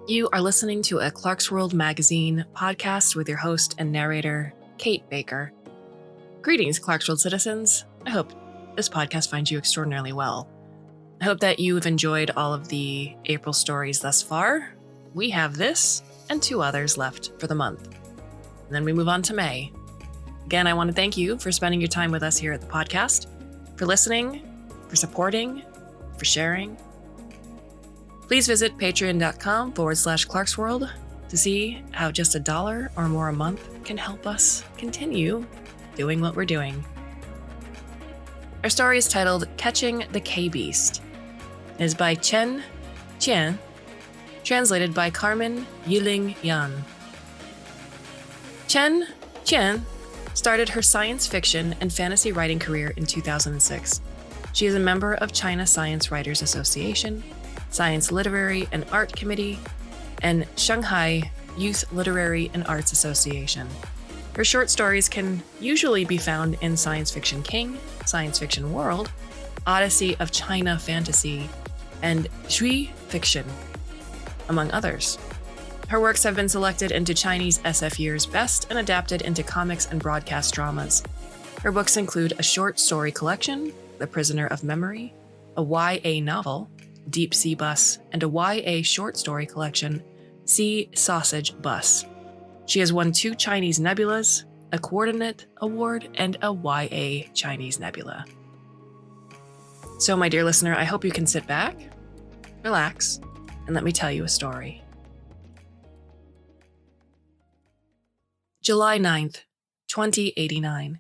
You are listening to a Clarkesworld Magazine podcast with your host and narrator, Kate Baker. Greetings, Clarkesworld citizens. I hope this podcast finds you extraordinarily well. I hope that you have enjoyed all of the April stories thus far. We have this and 2 others left for the month. And then we move on to May. Again, I want to thank you for spending your time with us here at the podcast, for listening, for supporting, for sharing. Please visit patreon.com/Clarkesworld to see how just $1 or more a month can help us continue doing what we're doing. Our story is titled Catching the K-Beast. It is by Chen Qian, translated by Carmen Yiling Yan. Chen Qian started her science fiction and fantasy writing career in 2006. She is a member of China Science Writers Association, Science Literary and Art Committee, and Shanghai Youth Literary and Arts Association. Her short stories can usually be found in Science Fiction King, Science Fiction World, Odyssey of China Fantasy, and Shui Fiction, among others. Her works have been selected into Chinese SF Year's Best and adapted into comics and broadcast dramas. Her books include a short story collection, The Prisoner of Memory, a YA novel, Deep Sea Bus, and a YA short story collection, Sea Sausage Bus. She has won 2 Chinese Nebulas, a Coordinate Award, and a YA Chinese Nebula. So, my dear listener, I hope you can sit back, relax, and let me tell you a story. July 9th, 2089.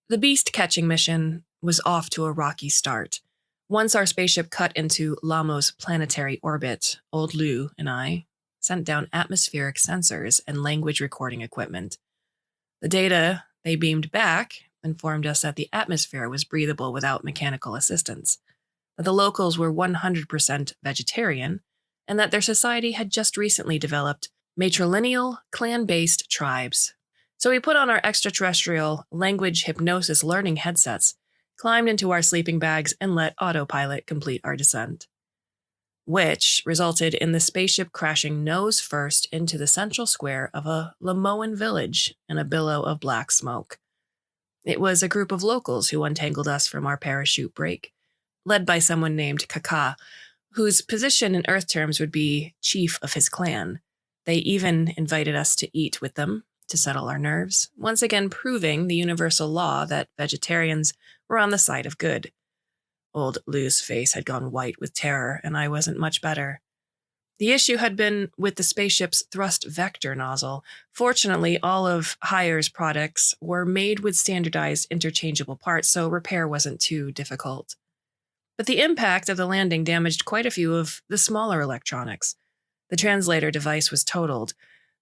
The beast catching mission was off to a rocky start. Once our spaceship cut into Lamo's planetary orbit, Old Lu and I sent down atmospheric sensors and language recording equipment. The data they beamed back informed us that the atmosphere was breathable without mechanical assistance, that the locals were 100% vegetarian, and that their society had just recently developed matrilineal, clan-based tribes. So we put on our extraterrestrial language hypnosis learning headsets, climbed into our sleeping bags, and let autopilot complete our descent, which resulted in the spaceship crashing nose first into the central square of a Lamoan village in a billow of black smoke. It was a group of locals who untangled us from our parachute break, led by someone named Kaka, whose position in Earth terms would be chief of his clan. They even invited us to eat with them to settle our nerves, once again proving the universal law that vegetarians were on the side of good. Old Lou's face had gone white with terror, and I wasn't much better. The issue had been with the spaceship's thrust vector nozzle. Fortunately, all of Hire's products were made with standardized interchangeable parts, so repair wasn't too difficult. But the impact of the landing damaged quite a few of the smaller electronics. The translator device was totaled.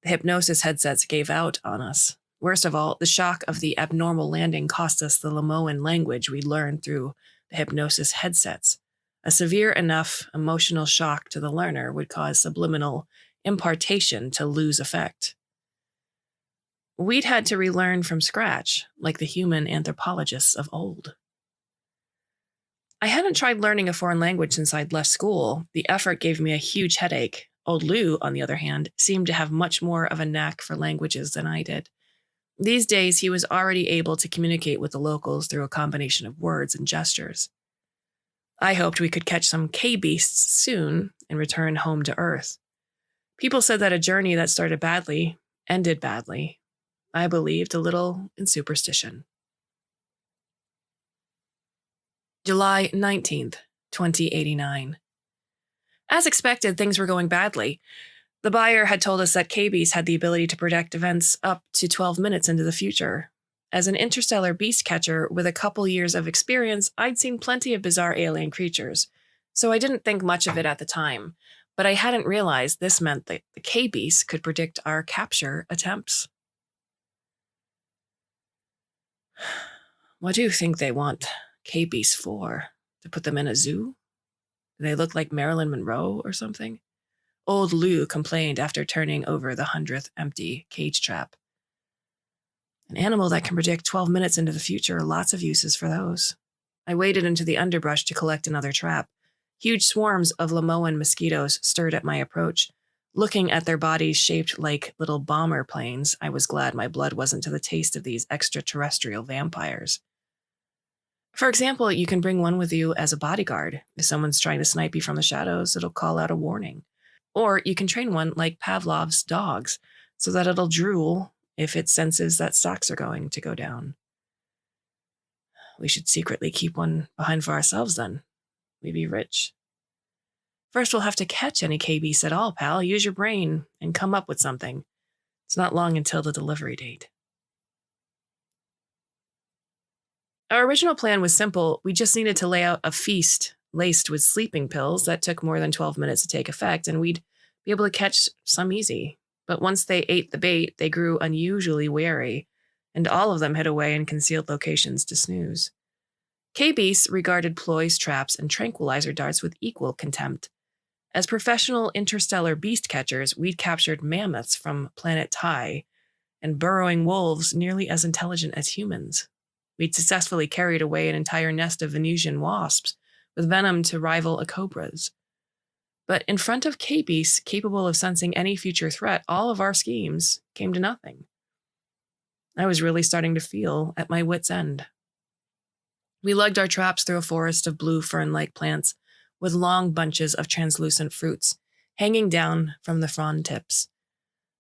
The hypnosis headsets gave out on us. Worst of all, the shock of the abnormal landing cost us the Lamoan language we learned through the hypnosis headsets. A severe enough emotional shock to the learner would cause subliminal impartation to lose effect. We'd had to relearn from scratch, like the human anthropologists of old. I hadn't tried learning a foreign language since I'd left school. The effort gave me a huge headache. Old Lu, on the other hand, seemed to have much more of a knack for languages than I did. These days, he was already able to communicate with the locals through a combination of words and gestures. I hoped we could catch some K-beasts soon and return home to Earth. People said that a journey that started badly ended badly. I believed a little in superstition. July 19th, 2089. As expected, things were going badly. The buyer had told us that K-beasts had the ability to predict events up to 12 minutes into the future. As an interstellar beast catcher with a couple years of experience, I'd seen plenty of bizarre alien creatures, so I didn't think much of it at the time, but I hadn't realized this meant that the K-beasts could predict our capture attempts. What do you think they want K-beasts for? To put them in a zoo? Do they look like Marilyn Monroe or something? Old Lu complained after turning over the 100th empty cage trap. An animal that can predict 12 minutes into the future, lots of uses for those. I waded into the underbrush to collect another trap. Huge swarms of Lamoan mosquitoes stirred at my approach. Looking at their bodies shaped like little bomber planes, I was glad my blood wasn't to the taste of these extraterrestrial vampires. For example, you can bring one with you as a bodyguard. If someone's trying to snipe you from the shadows, it'll call out a warning. Or you can train one like Pavlov's dogs, so that it'll drool if it senses that stocks are going to go down. We should secretly keep one behind for ourselves then. We'd be rich. First, we'll have to catch any K-beasts at all, pal. Use your brain and come up with something. It's not long until the delivery date. Our original plan was simple. We just needed to lay out a feast laced with sleeping pills that took more than 12 minutes to take effect, and we'd be able to catch some easy. But once they ate the bait, they grew unusually wary, and all of them hid away in concealed locations to snooze. K-beasts regarded ploys, traps, and tranquilizer darts with equal contempt. As professional interstellar beast catchers, we'd captured mammoths from planet Tai and burrowing wolves nearly as intelligent as humans. We'd successfully carried away an entire nest of Venusian wasps with venom to rival a cobra's. But in front of K-beasts capable of sensing any future threat, all of our schemes came to nothing. I was really starting to feel at my wit's end. We lugged our traps through a forest of blue fern-like plants with long bunches of translucent fruits hanging down from the frond tips.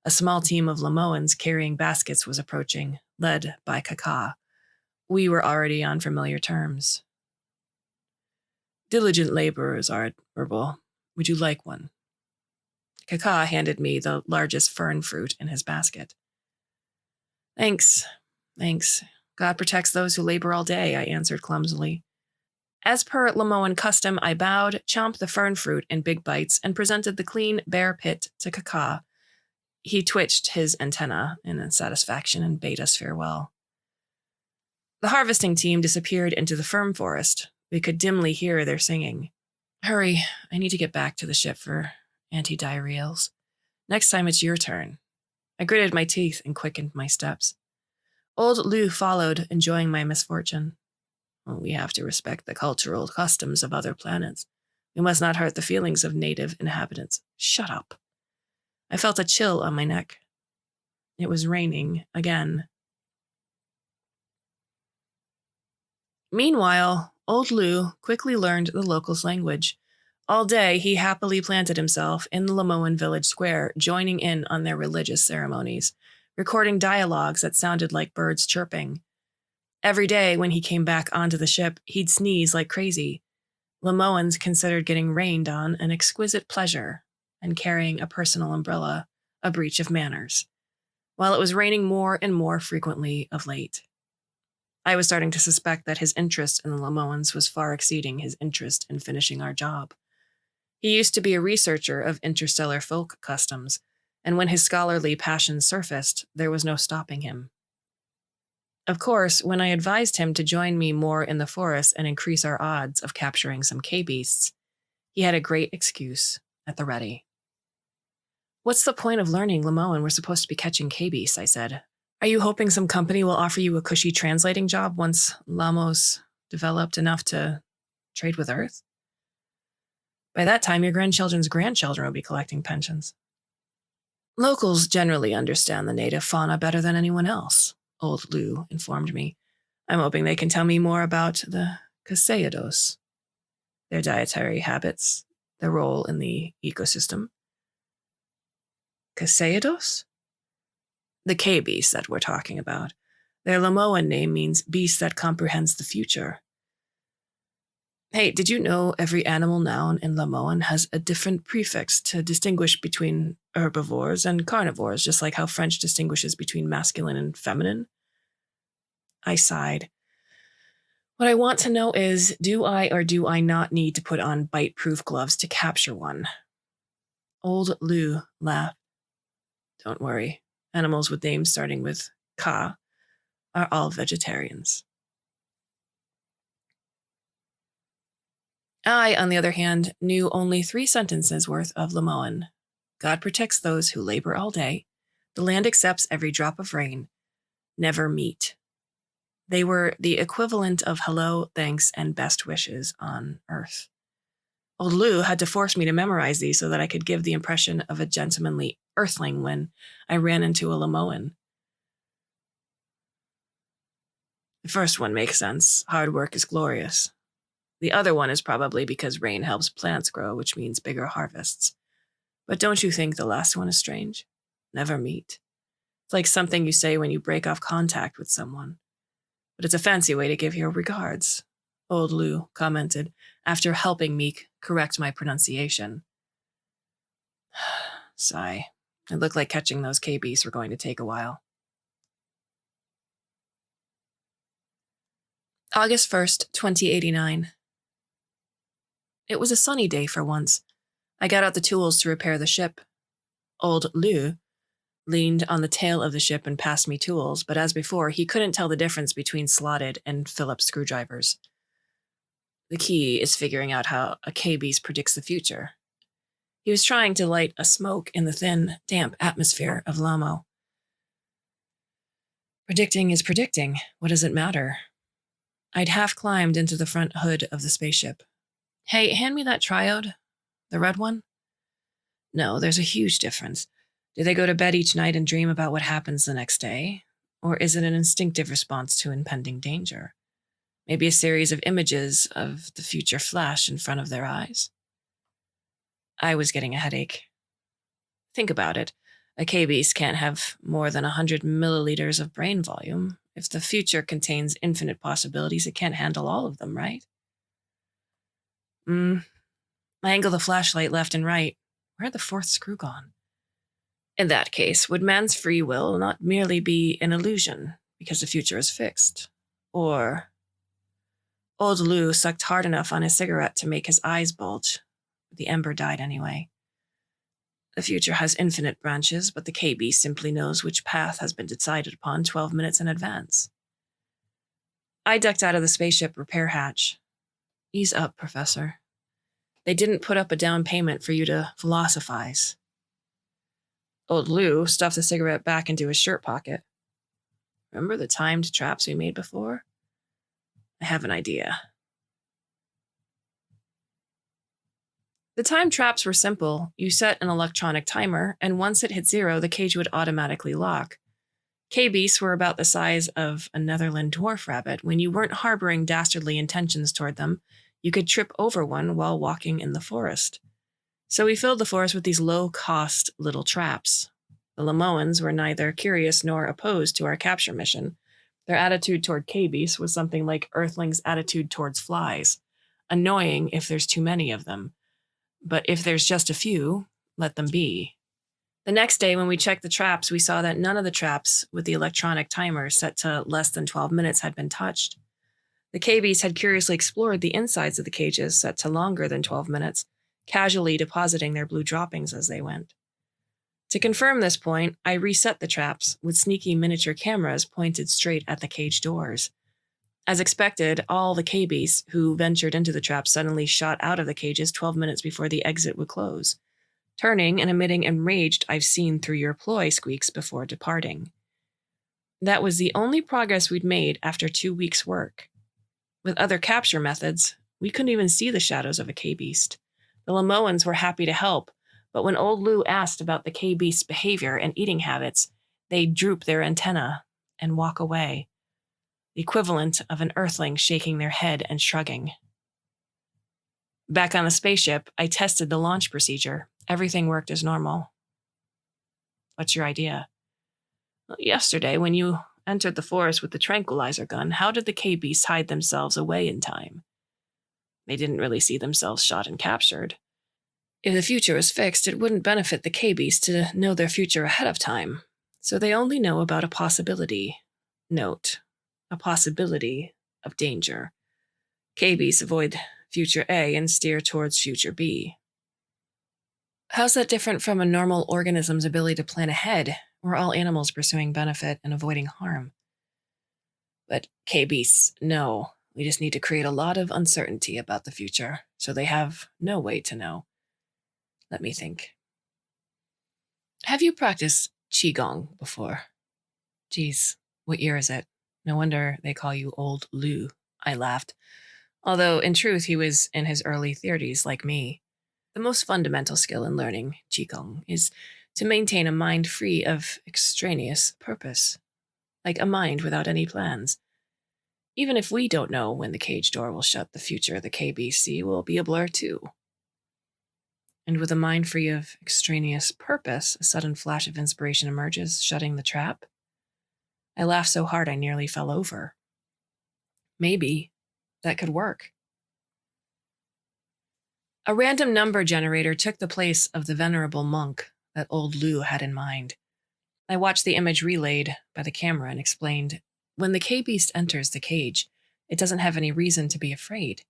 A small team of Lamoans carrying baskets was approaching, led by Kaka. We were already on familiar terms. Diligent laborers are admirable. Would you like one? Kaka handed me the largest fern fruit in his basket. Thanks. God protects those who labor all day, I answered clumsily. As per Lamoan custom, I bowed, chomped the fern fruit in big bites, and presented the clean, bare pit to Kaka. He twitched his antenna in satisfaction and bade us farewell. The harvesting team disappeared into the fern forest. We could dimly hear their singing. Hurry, I need to get back to the ship for anti-diarrheals. Next time it's your turn. I gritted my teeth and quickened my steps. Old Lu followed, enjoying my misfortune. We have to respect the cultural customs of other planets. We must not hurt the feelings of native inhabitants. Shut up. I felt a chill on my neck. It was raining again. Meanwhile, old Lu quickly learned the locals' language. All day, he happily planted himself in the Lamoan village square, joining in on their religious ceremonies, recording dialogues that sounded like birds chirping. Every day, when he came back onto the ship, he'd sneeze like crazy. Lamoans considered getting rained on an exquisite pleasure, and carrying a personal umbrella a breach of manners, while it was raining more and more frequently of late. I was starting to suspect that his interest in the Lamoans was far exceeding his interest in finishing our job. He used to be a researcher of interstellar folk customs, and when his scholarly passion surfaced, there was no stopping him. Of course, when I advised him to join me more in the forest and increase our odds of capturing some K-beasts, he had a great excuse at the ready. What's the point of learning Lamoan? We're supposed to be catching K-beasts, I said. Are you hoping some company will offer you a cushy translating job once Lamos developed enough to trade with Earth? By that time, your grandchildren's grandchildren will be collecting pensions. Locals generally understand the native fauna better than anyone else, old Lu informed me. I'm hoping they can tell me more about the Casayados, their dietary habits, their role in the ecosystem. Casayados? The K-beast that we're talking about. Their Lamoan name means beast that comprehends the future. Hey, did you know every animal noun in Lamoan has a different prefix to distinguish between herbivores and carnivores, just like how French distinguishes between masculine and feminine? I sighed. What I want to know is, do I or do I not need to put on bite-proof gloves to capture one? Old Lu laughed. Don't worry. Animals with names starting with Ka are all vegetarians. I, on the other hand, knew only 3 sentences worth of Lamoan. God protects those who labor all day. The land accepts every drop of rain. Never meet. They were the equivalent of hello, thanks, and best wishes on Earth. Old Lou had to force me to memorize these so that I could give the impression of a gentlemanly earthling when I ran into a Lamoan. The first one makes sense. Hard work is glorious. The other one is probably because rain helps plants grow, which means bigger harvests. But don't you think the last one is strange? Never meet. It's like something you say when you break off contact with someone. But it's a fancy way to give your regards, Old Lou commented after helping me correct my pronunciation. Sigh. It looked like catching those KBs were going to take a while. August 1st, 2089. It was a sunny day for once. I got out the tools to repair the ship. Old Lou leaned on the tail of the ship and passed me tools, but as before, he couldn't tell the difference between slotted and Phillips screwdrivers. The key is figuring out how a KBs predicts the future. He was trying to light a smoke in the thin, damp atmosphere of Lamo. Predicting is predicting. What does it matter? I'd half climbed into the front hood of the spaceship. Hey, hand me that triode. The red one? No, there's a huge difference. Do they go to bed each night and dream about what happens the next day? Or is it an instinctive response to impending danger? Maybe a series of images of the future flash in front of their eyes? I was getting a headache. Think about it. A K-beast can't have more than 100 milliliters of brain volume. If the future contains infinite possibilities, it can't handle all of them, right? I angle the flashlight left and right. Where'd the fourth screw gone? In that case, would man's free will not merely be an illusion because the future is fixed? Or... Old Lou sucked hard enough on his cigarette to make his eyes bulge. The ember died anyway. The future has infinite branches, but the KB simply knows which path has been decided upon 12 minutes in advance. I ducked out of the spaceship repair hatch. Ease up, Professor. They didn't put up a down payment for you to philosophize. Old Lou stuffed the cigarette back into his shirt pocket. Remember the timed traps we made before? I have an idea. The time traps were simple. You set an electronic timer, and once it hit 0, the cage would automatically lock. K-beasts were about the size of a Netherland dwarf rabbit. When you weren't harboring dastardly intentions toward them, you could trip over one while walking in the forest. So we filled the forest with these low-cost little traps. The Lamoans were neither curious nor opposed to our capture mission. Their attitude toward K-beasts was something like Earthlings' attitude towards flies. Annoying if there's too many of them. But if there's just a few, let them be. The next day, when we checked the traps, we saw that none of the traps with the electronic timers set to less than 12 minutes had been touched. The KBs had curiously explored the insides of the cages set to longer than 12 minutes, casually depositing their blue droppings as they went. To confirm this point, I reset the traps with sneaky miniature cameras pointed straight at the cage doors. As expected, all the KBs who ventured into the traps suddenly shot out of the cages 12 minutes before the exit would close, turning and emitting enraged "I've seen through your ploy" squeaks before departing. That was the only progress we'd made after 2 weeks' work. With other capture methods, we couldn't even see the shadows of a K-beast. The Lamoans were happy to help, but when Old Lou asked about the K-beast's behavior and eating habits, they'd droop their antenna and walk away. The equivalent of an Earthling shaking their head and shrugging. Back on the spaceship, I tested the launch procedure. Everything worked as normal. What's your idea? Well, yesterday, when you entered the forest with the tranquilizer gun, how did the K-beasts hide themselves away in time? They didn't really see themselves shot and captured. If the future is fixed, it wouldn't benefit the K-beasts to know their future ahead of time. So they only know about a possibility. Note, a possibility of danger. K-beasts avoid future A and steer towards future B. How's that different from a normal organism's ability to plan ahead? We're all animals pursuing benefit and avoiding harm. But K-beasts know. We just need to create a lot of uncertainty about the future, so they have no way to know. Let me think. Have you practiced Qigong before? Geez, what year is it? No wonder they call you Old Lou. I laughed. Although, in truth, he was in his early 30s like me. The most fundamental skill in learning Qigong is to maintain a mind free of extraneous purpose, like a mind without any plans. Even if we don't know when the cage door will shut, the future of the KBC will be a blur too. And with a mind free of extraneous purpose, a sudden flash of inspiration emerges, shutting the trap. I laughed so hard I nearly fell over. Maybe that could work. A random number generator took the place of the venerable monk that old Lu had in mind. I watched the image relayed by the camera and explained, when the K-Beast enters the cage, it doesn't have any reason to be afraid.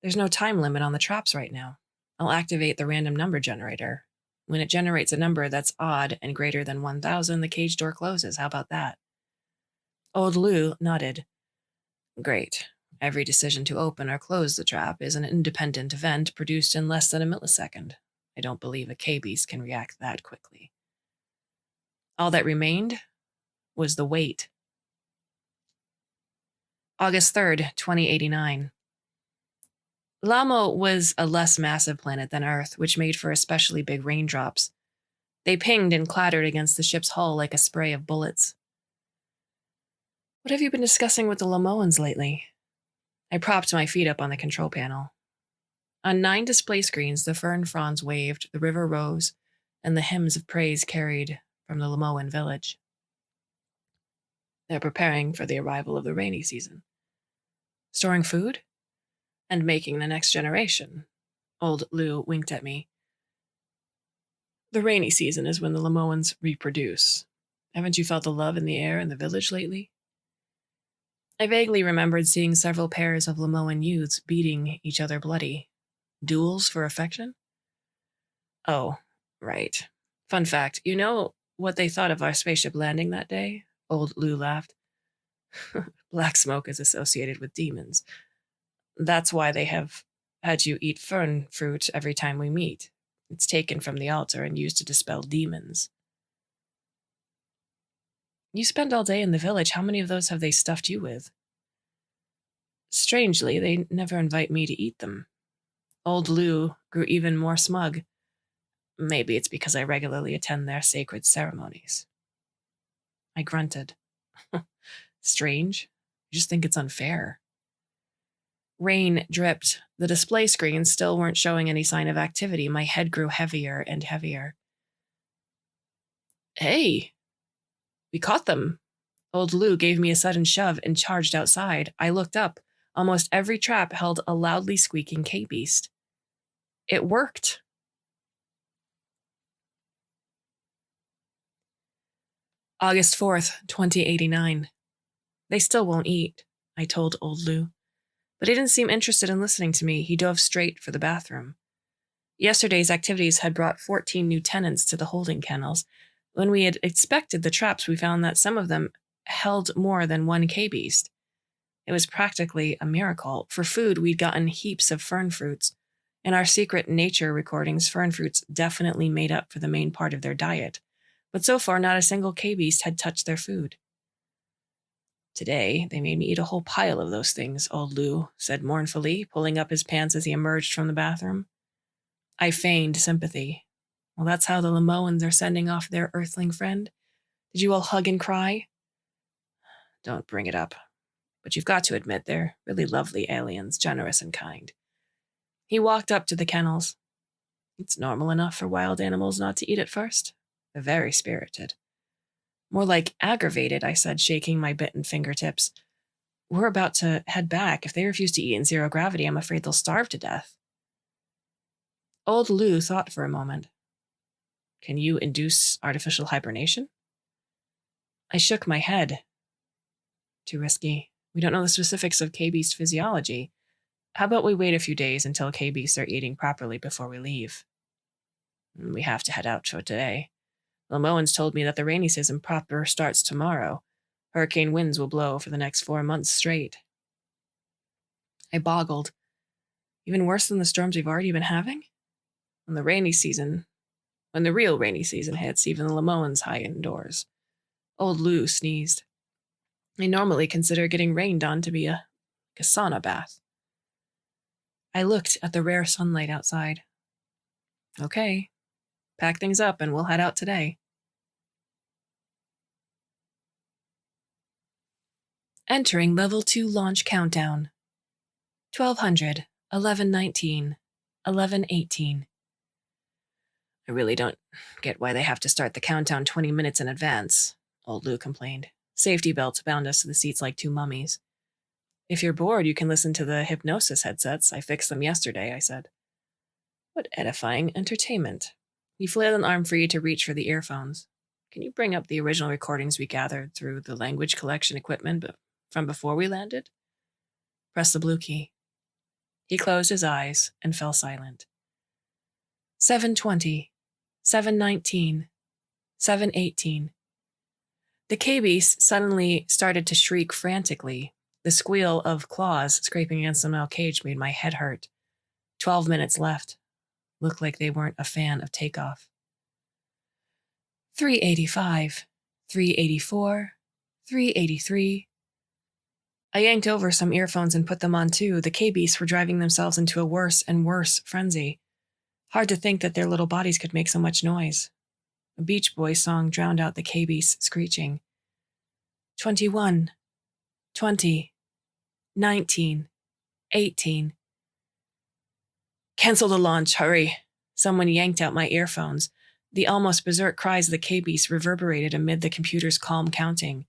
There's no time limit on the traps right now. I'll activate the random number generator. When it generates a number that's odd and greater than 1,000, the cage door closes. How about that? Old Lu nodded. Great. Every decision to open or close the trap is an independent event produced in less than a millisecond. I don't believe a K-Beast can react that quickly. All that remained was the wait. August 3rd, 2089. Lamo was a less massive planet than Earth, which made for especially big raindrops. They pinged and clattered against the ship's hull like a spray of bullets. What have you been discussing with the Lamoans lately? I propped my feet up on the control panel. On 9 display screens, the fern fronds waved, the river rose, and the hymns of praise carried from the Lamoan village. They're preparing for the arrival of the rainy season. Storing food? And making the next generation. Old Lu winked at me. The rainy season is when the Lamoans reproduce. Haven't you felt the love in the air in the village lately? I vaguely remembered seeing several pairs of Lamoan youths beating each other bloody. Duels for affection? Oh, right. Fun fact, you know what they thought of our spaceship landing that day? Old Lu laughed. Black smoke is associated with demons. That's why they have had you eat fern fruit every time we meet. It's taken from the altar and used to dispel demons. You spend all day in the village. How many of those have they stuffed you with? Strangely, they never invite me to eat them. Old Lu grew even more smug. Maybe it's because I regularly attend their sacred ceremonies. I grunted. Strange. I just think it's unfair. Rain dripped. The display screens still weren't showing any sign of activity. My head grew heavier and heavier. Hey, we caught them. Old Lu gave me a sudden shove and charged outside. I looked up. Almost every trap held a loudly squeaking K-Beast. It worked. August 4th, 2089. They still won't eat, I told old Lu. But he didn't seem interested in listening to me. He dove straight for the bathroom. Yesterday's activities had brought 14 new tenants to the holding kennels. When we had inspected the traps, we found that some of them held more than one K-Beast. It was practically a miracle. For food, we'd gotten heaps of fern fruits. In our secret nature recordings, fern fruits definitely made up for the main part of their diet. But so far, not a single K-Beast had touched their food. Today, they made me eat a whole pile of those things, old Lu said mournfully, pulling up his pants as he emerged from the bathroom. I feigned sympathy. Well, that's how the Lamoans are sending off their earthling friend. Did you all hug and cry? Don't bring it up. But you've got to admit they're really lovely aliens, generous and kind. He walked up to the kennels. It's normal enough for wild animals not to eat at first. They're very spirited. More like aggravated, I said, shaking my bitten fingertips. We're about to head back. If they refuse to eat in zero gravity, I'm afraid they'll starve to death. Old Lu thought for a moment. Can you induce artificial hibernation? I shook my head. Too risky. We don't know the specifics of K-Beast physiology. How about we wait a few days until K-Beasts are eating properly before we leave? We have to head out for today. Lamoans told me that the rainy season proper starts tomorrow. Hurricane winds will blow for the next 4 months straight. I boggled. Even worse than the storms we've already been having? When the real rainy season hits, even the Lamoans hide indoors. Old Lu sneezed. I normally consider getting rained on to be a a sauna bath. I looked at the rare sunlight outside. Okay, pack things up and we'll head out today. Entering Level 2 launch countdown. 1200, 1119, 1118. I really don't get why they have to start the countdown 20 minutes in advance, old Lou complained. Safety belts bound us to the seats like two mummies. If you're bored, you can listen to the hypnosis headsets. I fixed them yesterday, I said. What edifying entertainment. He flailed an arm free to reach for the earphones. Can you bring up the original recordings we gathered through the language collection equipment from before we landed? Press the blue key. He closed his eyes and fell silent. 720, 719, 718. The K-beast suddenly started to shriek frantically. The squeal of claws scraping against the metal cage made my head hurt. 12 minutes left. Looked like they weren't a fan of takeoff. 385, 384, 383. I yanked over some earphones and put them on too. The K-beasts were driving themselves into a worse and worse frenzy. Hard to think that their little bodies could make so much noise. A Beach Boys song drowned out the K-beasts screeching. 21, 20, 19, 18. Cancel the launch, hurry. Someone yanked out my earphones. The almost berserk cries of the K-beast reverberated amid the computer's calm counting.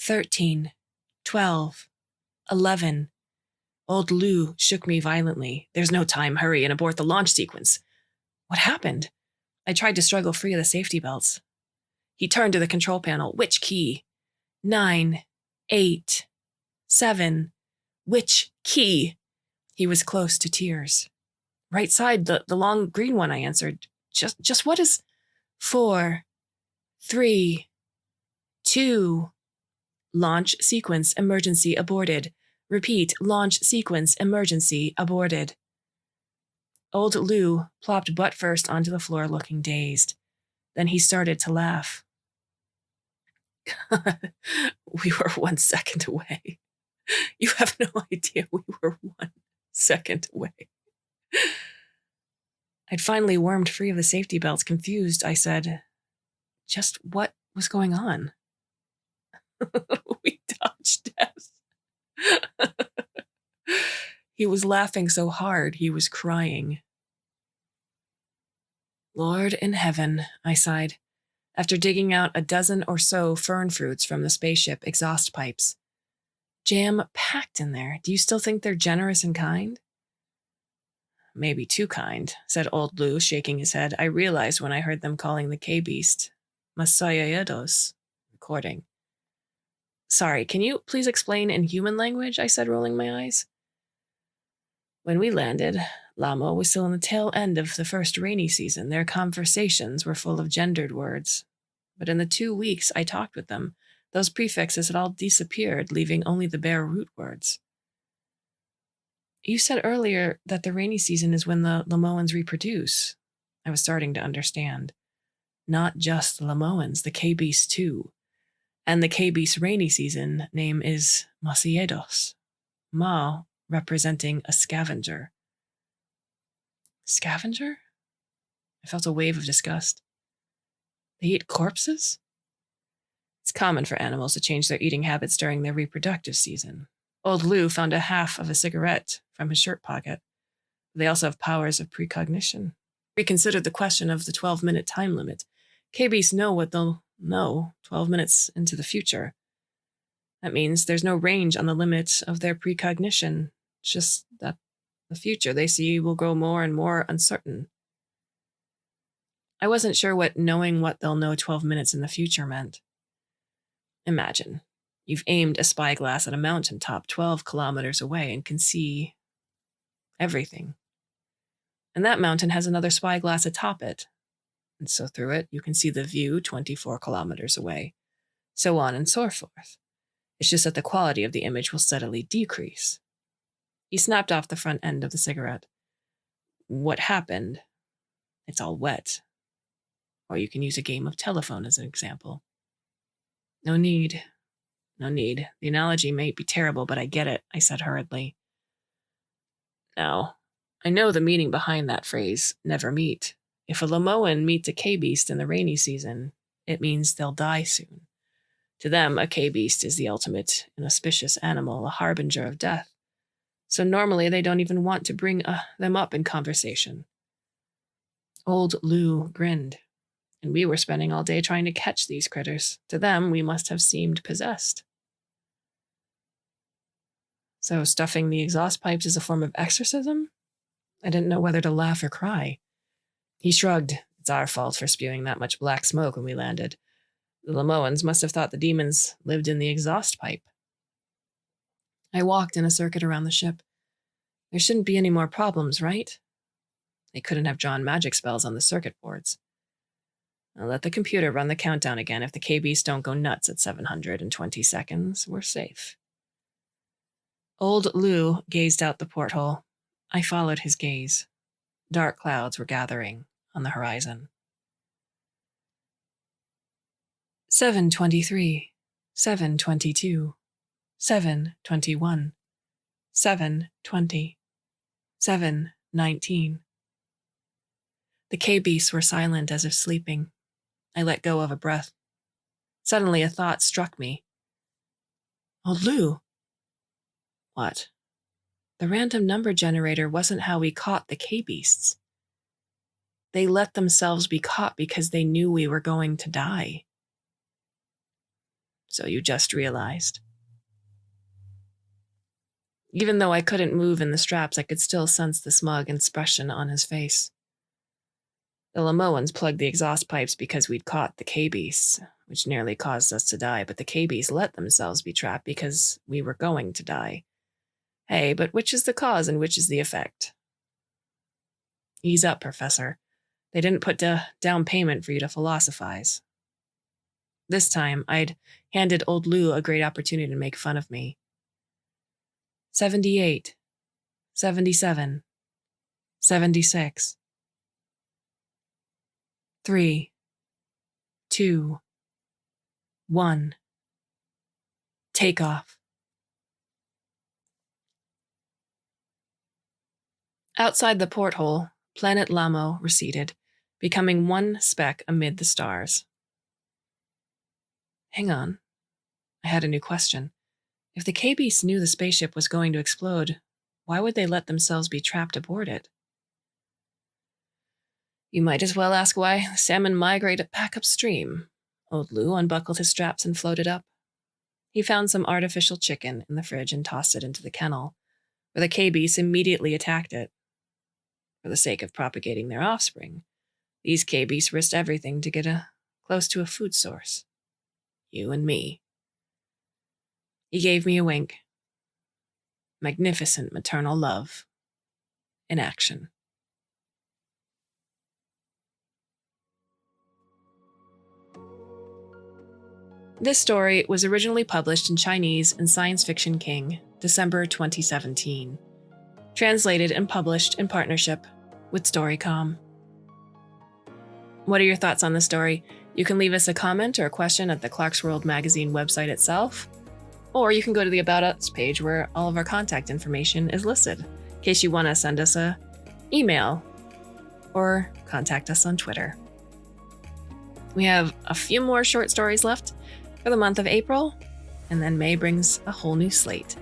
13, 12, 11. Old Lou shook me violently. There's no time, hurry and abort the launch sequence. What happened? I tried to struggle free of the safety belts. He turned to the control panel. Which key? 9, 8, 7. Which key? He was close to tears. Right side, the long green one, I answered. Just what is 4, 3, 2. Launch sequence emergency aborted. Repeat, launch sequence emergency aborted. Old Lou plopped butt first onto the floor looking dazed. Then he started to laugh. We were 1 second away. You have no idea we were 1 second away. I'd finally wormed free of the safety belts. Confused, I said, just what was going on? We dodged death. He was laughing so hard he was crying. Lord in heaven, I sighed, after digging out a dozen or so fern fruits from the spaceship exhaust pipes. Jam-packed in there. Do you still think they're generous and kind? Maybe too kind, said old Lou, shaking his head. I realized when I heard them calling the K-beast Masayados recording. Sorry, can you please explain in human language? I said, rolling my eyes. When we landed, Lamo was still in the tail end of the first rainy season. Their conversations were full of gendered words. But in the 2 weeks I talked with them, those prefixes had all disappeared, leaving only the bare root words. You said earlier that the rainy season is when the Lamoans reproduce. I was starting to understand. Not just the Lamoans, the K-beast too. And the K-beast rainy season name is Masiedos. Ma representing a scavenger. Scavenger? I felt a wave of disgust. They eat corpses? It's common for animals to change their eating habits during their reproductive season. Old Lou found a half of a cigarette from his shirt pocket. They also have powers of precognition. Reconsidered the question of the 12-minute time limit. K-beasts know what they'll know 12 minutes into the future. That means there's no range on the limit of their precognition, just that the future they see will grow more and more uncertain. I wasn't sure what knowing what they'll know 12 minutes in the future meant. Imagine, you've aimed a spyglass at a mountaintop 12 kilometers away and can see everything. And that mountain has another spyglass atop it. And so through it, you can see the view 24 kilometers away. So on and so forth. It's just that the quality of the image will steadily decrease. He snapped off the front end of the cigarette. What happened? It's all wet. Or you can use a game of telephone as an example. No need. No need. The analogy may be terrible, but I get it, I said hurriedly. Now, I know the meaning behind that phrase, never meet. If a Lamoan meets a K-beast in the rainy season, it means they'll die soon. To them, a K-beast is the ultimate inauspicious animal, a harbinger of death. So normally they don't even want to bring them up in conversation. Old Lou grinned, and we were spending all day trying to catch these critters. To them, we must have seemed possessed. So stuffing the exhaust pipes is a form of exorcism? I didn't know whether to laugh or cry. He shrugged. It's our fault for spewing that much black smoke when we landed. The Lamoans must have thought the demons lived in the exhaust pipe. I walked in a circuit around the ship. There shouldn't be any more problems, right? They couldn't have drawn magic spells on the circuit boards. I'll let the computer run the countdown again. If the K-beasts don't go nuts at 720 seconds, we're safe. Old Lou gazed out the porthole. I followed his gaze. Dark clouds were gathering on the horizon. 7:23, 7:22, 7:21, 7:20, 7:19. The K-beasts were silent as if sleeping. I let go of a breath. Suddenly a thought struck me. Old Lou. What? The random number generator wasn't how we caught the K-beasts. They let themselves be caught because they knew we were going to die. So you just realized. Even though I couldn't move in the straps, I could still sense the smug expression on his face. The Lamoans plugged the exhaust pipes because we'd caught the K-beasts, which nearly caused us to die, but the K-beasts let themselves be trapped because we were going to die. Hey, but which is the cause and which is the effect? Ease up, Professor. They didn't put down payment for you to philosophize. This time, I'd handed old Lou a great opportunity to make fun of me. 78, 77, 76. 3, 2, 1. Take off. Outside the porthole, planet Lamo receded, becoming one speck amid the stars. Hang on. I had a new question. If the K-beasts knew the spaceship was going to explode, why would they let themselves be trapped aboard it? You might as well ask why salmon migrate back upstream. Old Lou unbuckled his straps and floated up. He found some artificial chicken in the fridge and tossed it into the kennel, where the K-beasts immediately attacked it. For the sake of propagating their offspring, these K-beasts risked everything to get close to a food source. You and me. He gave me a wink. Magnificent maternal love in action. This story was originally published in Chinese in Science Fiction King, December 2017. Translated and published in partnership with Storycom. What are your thoughts on the story? You can leave us a comment or a question at the Clarkesworld Magazine website itself, or you can go to the About Us page where all of our contact information is listed, in case you want to send us an email or contact us on Twitter. We have a few more short stories left for the month of April, and then May brings a whole new slate.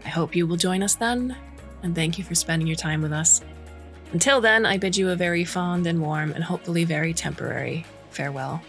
I hope you will join us then, and thank you for spending your time with us. Until then, I bid you a very fond and warm and hopefully very temporary farewell.